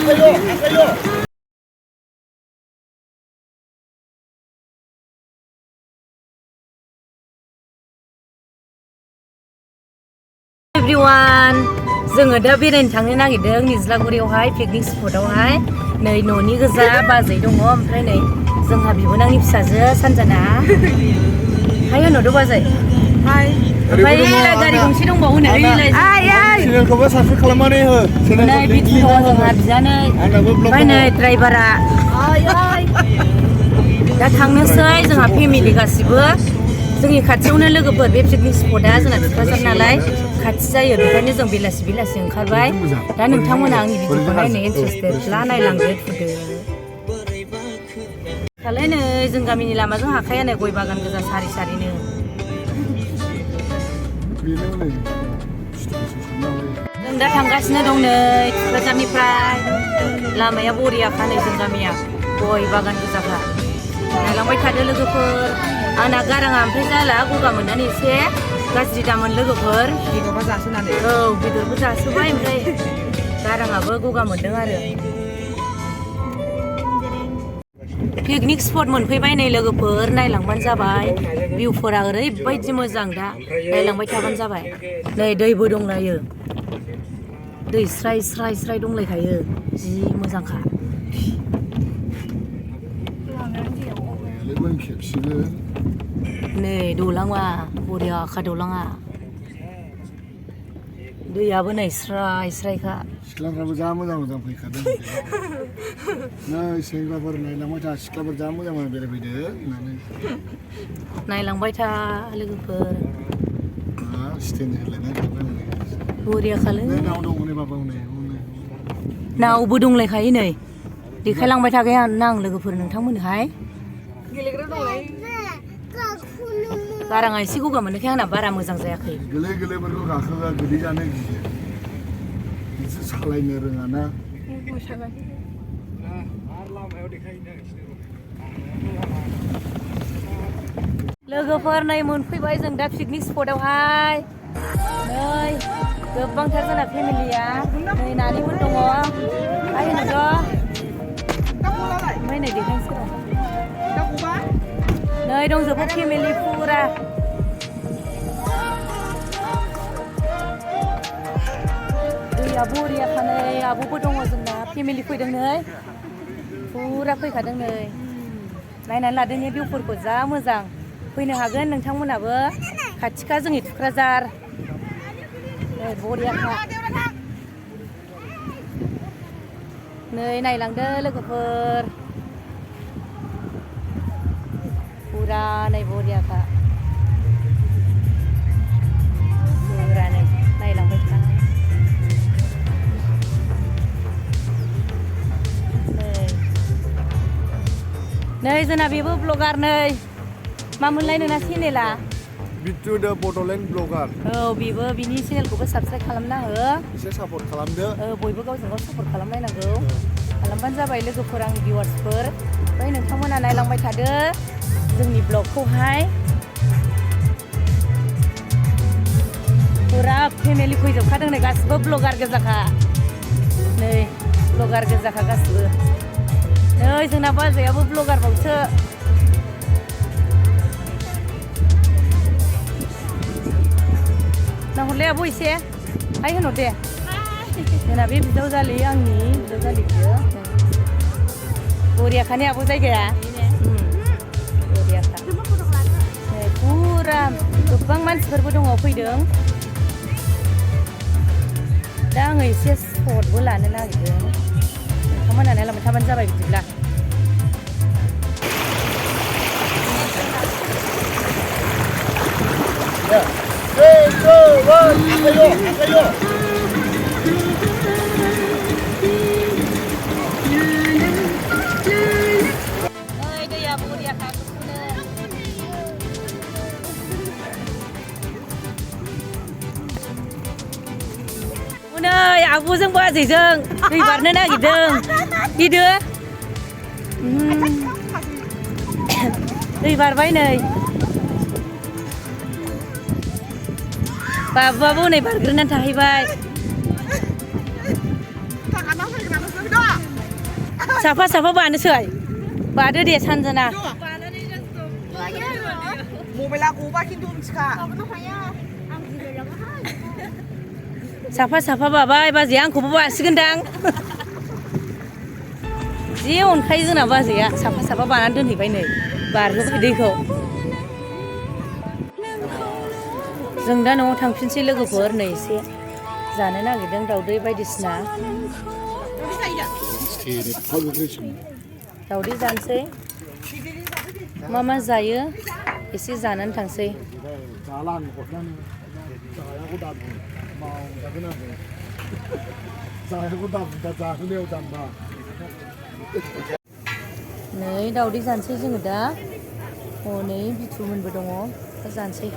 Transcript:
Everyone, जोङो दा बेरायनो थांनो नागिरदों निज्लागुरियावहाय पिकनिक स्पटआवहाय नै न'नि गोजा बाजै दङ ओमफ्राय नै जोंहा बिबोनांनि फिसाजो सानजाना हाय होनहरदो बाजै हाय ओमफ्राय गारि गंसे दंबावो नै चेनेलखौबो साबस्क्राइब खालामनानै हो नै बिदिनो जोंहा बिजानै ओमफ्राय नै ड्राइभारा दा थांनोसै जोंहा फेमिलि गासिबो जोंनि खाथियावनो लोगोफोर बे पिकनिक स्पटआ जोंना थुक्राझार नालाय खाथि जायो बेखायनो जों बेलासि ओंखारबाय दा नोंथांमोना आंनि भिडिअखौ नायनो इन्टारेस्टेडब्ला नायलांदो थुदो खालाय नै जों गामिनि लामाजों हाखाया नै गय बागान गोजा सारि सारिनो जों दा थांगासिनो दं नै थुक्राझारनिफ्राय लामाया बरियाखा नै जों गामिया गय बागान गोजाखा नायलांबाय थादो लोगोफोर आंना गाराङा ओमफ्राय जाला गगा मोननानै एसे गाज्रि दामोन लोगोफोर बेदरबो जासोनानै बेदरबो जासोबाय ओमफ्राय गाराङाबो गगा मोनदों आरो पिकनिक स्पट मोनफैबाय नै लोगोफोर नायलांबानो जाबाय भिउफोरा ओरैबायदि मोजां दा नायलांबाय थाबानो जाबाय नै दैबो दंलायो दै स्राय स्राय स्राय दंलायखायो जि मोजांखा नै दलाङा बरियाखा दलाङा दैयाबो नै स्राय स्रायखा सिख्लाफ्राबो जा मोजां मोजां फैखादों नै सेंग्राफोर नायलांबाय था सिख्लाफोर जा मोजां मोजां बेरायफैदों होननानै नायलांबाय था लोगोफोर स्टेन्ड होलायना बरियाखालै नाव दं हनै बाबा हनै नावबो दंलायखायो नै देखायलांबाय थाखायो आं लोगोफोर नोंथांमोनहाय गेलेग्रा दंलाय गाराङा एसे गगा मोननायखाय आंना बारा मोजां जायाखै गोरलै गोरलैफोरखौ गाखोबा गोदै जानो गियो बिसोर सालायनो रोङाना लोगोफोर नै मोनफैबाय जों दा पिकनिक स्पटआवहाय नै गोबांथार जोंना फेमिलिया नै नानिमोन दङ ओमफ्राय नै देखायनोसै र' नै दंजोबो फेमिलि फुरा दैया बरियाखा नै आब'बो दङ जोंना फेमिलि फैदों नै फुरा फैखादों नै नायनानै लादों ने भिउफोरखौ जा मोजां फैनो हागोन नोंथांमोनाबो खाथिखा जोंनि थुक्राझार नै बरियाखा नै नायलांदो लोगोफोर फुरा नै बरियाखा फुरा नै नायलांबाय था नै जोंना बेबो ब्लगार नै मा मोनलाय नोंना चेनेला बिट्टु दा बड'लेण्ड ब्लगार बेबो बिनि चेनेलखौबो साबस्क्राइब खालामना हो एसे सापर्ट खालामदो बयबो गावजों गाव सापर्ट खालामलायनांगौ खालामबानो जाबाय लोगोफोर आंनि भिउवार्सफोर ओमफ्राय नोंथांमोना नायलांबाय थादो जोंनि ब्लगखौहाय फुरा फेमिलि फैजोबखादों नै गासिबो ब्लगार गोजाखा नै ब्लगार गोजाखा गासिबो नै जोंना बाजैयाबो ब्लगार बावसो नाहरलाय आब' एसे हाय होनहर दे जोंना बे बिजावजालि आंनि बिजावजालि बियो बरियाखा ने आब' जायगाया बरियाखा नै फुरा गोबां मानसिफोरबो दङ फैदों दा आङो एसे सर्टबो लानो नागिरदों नोंथांमोना नायलांबाय थाबानो जाबाय बिदिब्ला दैया बरियाखा नै आब'जों बाजैजों दै बारनो नागिरदों गिदो दै बारबाय नै बाबुआबो नै बारग्रोनानै थाहैबाय साफा साफा बानोसै बादो दे सानजना मबाइला गबा खिन्थु मिथिखा साफा साफा बाबाय बाजैया आंखौबो बासिगोनदां जि अनखायो जोंना बाजैया साफा साफा बानानै दोनहैबाय नै बारहोबाय दैखौ जों दा न'आव थांफिनसै लोगोफोर नै एसे जानो नागिरदों दाउदै बायदिसिना दाउदै जानोसै मा मा जायो एसे जानानै थांसै नै दाउदै जानोसै जोङो दा हनै बिथुमोनबो दङ दा जानोसै